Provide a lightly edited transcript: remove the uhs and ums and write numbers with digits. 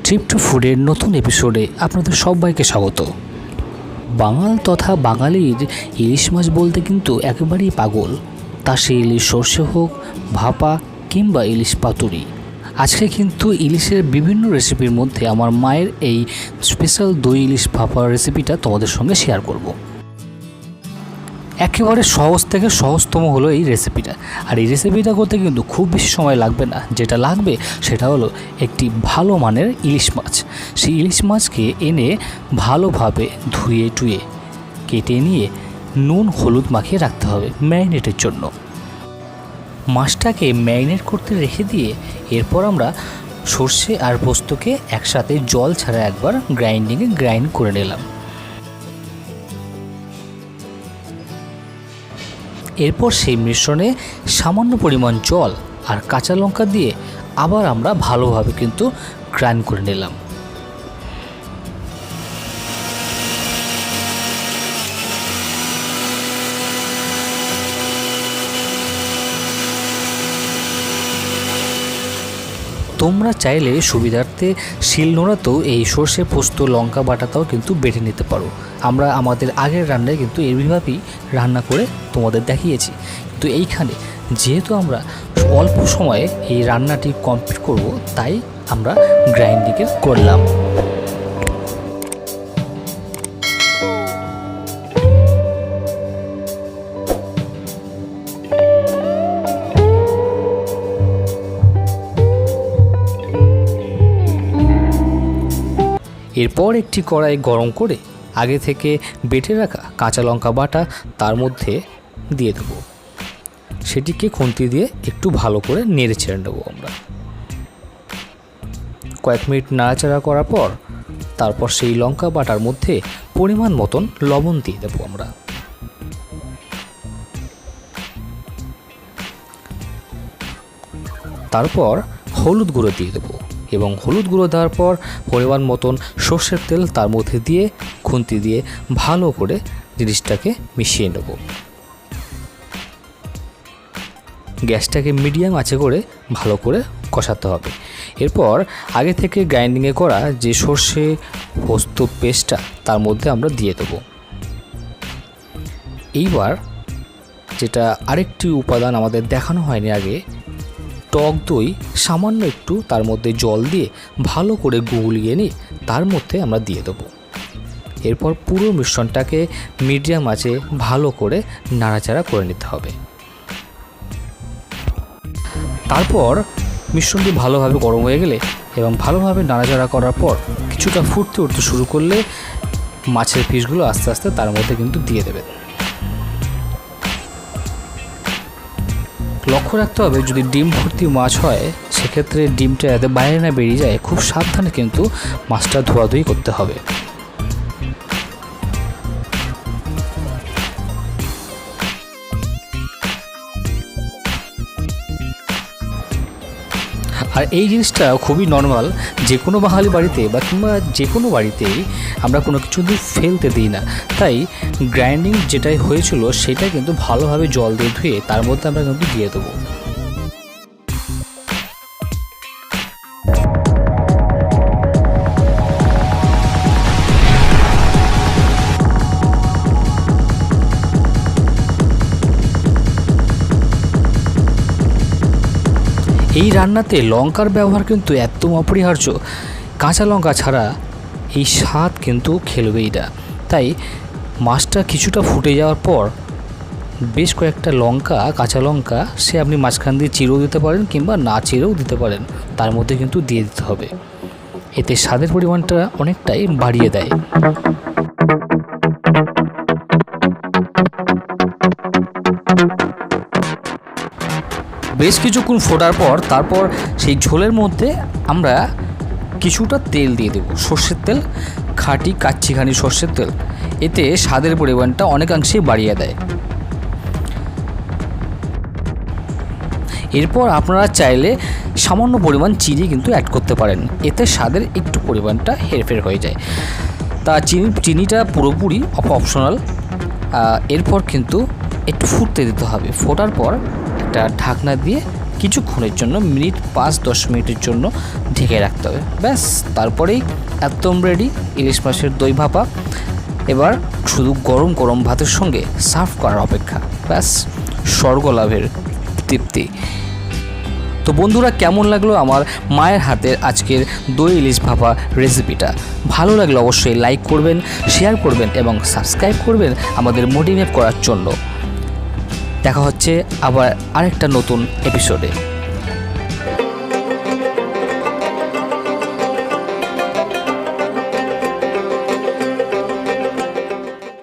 Trip to ফুডের নতুন এপিসোডে আপনাদের সবাইকে স্বাগত। বাঙাল তথা বাঙালির ইলিশ মাছ বলতে কিন্তু একেবারেই পাগল, তা সে ইলিশ সর্ষে হোক, ভাপা কিংবা ইলিশ পাতুরি। আজকে কিন্তু ইলিশের বিভিন্ন রেসিপির মধ্যে আমার মায়ের এই স্পেশাল দই ইলিশ ভাপার রেসিপিটা তোমাদের সঙ্গে শেয়ার করব। একেবারে সহজ থেকে সহজতম হলো এই রেসিপিটা, আর এই রেসিপিটা করতে কিন্তু খুব বেশি সময় লাগবে না। যেটা লাগবে সেটা হলো একটি ভালো মানের ইলিশ মাছ। সেই ইলিশ মাছকে এনে ভালোভাবে ধুয়ে টুয়ে কেটে নিয়ে নুন হলুদ মাখিয়ে রাখতে হবে ম্যারিনেটের জন্য। মাছটাকে ম্যারিনেট করতে রেখে দিয়ে এরপর আমরা সর্ষে আর পোস্তকে একসাথে জল ছাড়া একবার গ্রাইন্ড করে নিলাম। এরপর সেই মিশ্রণে সামান্য পরিমাণ জল আর কাঁচা লঙ্কা দিয়ে আবার আমরা ভালোভাবে কিন্তু গ্রাইন্ড করে নিলাম। তোমরা চাইলে সুবিধার্থে শিলনোড়াতেও এই সর্ষে পোস্ত লঙ্কা বাটাটাও কিন্তু বেটে নিতে পারো। আমরা আমাদের আগের রান্নায় কিন্তু এইভাবেই রান্না করে তোমাদের দেখিয়েছি, কিন্তু এইখানে যেহেতু আমরা অল্প সময়ে এই রান্নাটি কমপ্লিট করব, তাই আমরা গ্রাইন্ডিং করলাম। এরপর একটি কড়াই গরম করে আগে থেকে বেটে রাখা কাঁচা লঙ্কা বাটা তার মধ্যে দিয়ে দেবো। সেটিকে খুন্তি দিয়ে একটু ভালো করে নেড়ে ছেড়ে নেবো আমরা। কয়েক মিনিট নাড়াচাড়া করার পর তারপর সেই লঙ্কা বাটার মধ্যে পরিমাণ মতন লবণ দিয়ে দেবো আমরা। তারপর হলুদ গুঁড়ো দিয়ে দেবো এবং হলুদ গুঁড়ো দেওয়ার পর পরিমাণ মতন সর্ষের তেল তার মধ্যে দিয়ে খুন্তি দিয়ে ভালো করে জিনিসটাকে মিশিয়ে নেব। গ্যাসটাকে মিডিয়াম আঁচে করে ভালো করে কষাতে হবে। এরপর আগে থেকে গ্রাইন্ডিংয়ে করা যে সর্ষে পোস্ত পেস্টটা তার মধ্যে আমরা দিয়ে দেব। এইবার যেটা আরেকটি উপাদান আমাদের দেখানো হয়নি আগে, টক দই সামান্য একটু তার মধ্যে জল দিয়ে ভালো করে গুলিয়ে নিয়ে তার মধ্যে আমরা দিয়ে দেবো। এরপর পুরো মিশ্রণটাকে মিডিয়াম আঁচে ভালো করে নাড়াচাড়া করে নিতে হবে। তারপর মিশ্রণটি ভালোভাবে গরম হয়ে গেলে এবং ভালোভাবে নাড়াচাড়া করার পর কিছুটা ফুটতে উঠতে শুরু করলে মাছের পিসগুলো আস্তে আস্তে তার মধ্যে কিন্তু দিয়ে দেবেন। লক্ষ্য রাখতে হবে যদি ডিম ভর্তি মাছ হয় সেক্ষেত্রে ডিমটা যাতে বাইরে না বেরিয়ে যায়, খুব সাবধানে কিন্তু মাছটা ধোয়াধুয়ি করতে হবে। আর এই জিনিসটা খুবই নর্মাল, যে কোনো বাঙালি বাড়িতে বা কিংবা যে কোনো বাড়িতেই আমরা কোনো কিছু ফেলতে দিই না। তাই গ্রাইন্ডিং যেটাই হয়েছিল সেটা কিন্তু ভালোভাবে জল দিয়ে ধুয়ে তার মধ্যে আমরা কিন্তু দিয়ে দেবো। এই রান্নাতে লঙ্কার ব্যবহার কিন্তু একদম অপরিহার্য। কাঁচা লঙ্কা ছাড়া এই স্বাদ কিন্তু খেলবেই না। তাই মাছটা কিছুটা ফুটে যাওয়ার পর বেশ কয়েকটা কাঁচা লঙ্কা সে আপনি মাঝখান দিয়ে চিরেও দিতে পারেন কিংবা না চিরেও দিতে পারেন, তার মধ্যে কিন্তু দিয়ে দিতে হবে। এতে স্বাদের পরিমাণটা অনেকটাই বাড়িয়ে দেয়। বেশ কিছুক্ষণ ফোটার পর তারপর সেই ঝোলের মধ্যে আমরা কিছুটা তেল দিয়ে দেব, সর্ষের তেল, খাঁটি কাচ্চিঘানি সর্ষের তেল। এতে স্বাদের পরিমাণটা অনেকাংশেই বাড়িয়ে দেয়। এরপর আপনারা চাইলে সামান্য পরিমাণ চিনি কিন্তু অ্যাড করতে পারেন, এতে স্বাদের একটু পরিমাণটা হেরফের হয়ে যায়। তা চিনিটা পুরোপুরি অপশনাল। এরপর কিন্তু একটু ফুটতে দিতে হবে। ফোটার পর একটা ঢাকনা দিয়ে কিছুক্ষণের জন্য মিনিট 5-10 মিনিটের জন্য ঢেকে রাখতে হবে। ব্যাস, তারপরেই একদম রেডি ইলিশ মাছের দই ভাপা। এবার শুধু গরম গরম ভাতের সঙ্গে সার্ভ করার অপেক্ষা। ব্যাস, স্বর্গ লাভের তৃপ্তি। তো বন্ধুরা, কেমন লাগলো আমার মায়ের হাতের আজকের দই ইলিশ ভাপা রেসিপিটা? ভালো লাগলে অবশ্যই লাইক করবেন, শেয়ার করবেন এবং সাবস্ক্রাইব করবেন আমাদের মোটিভেট করার জন্য। দেখা হচ্ছে আবার আরেকটা নতুন এপিসোডে।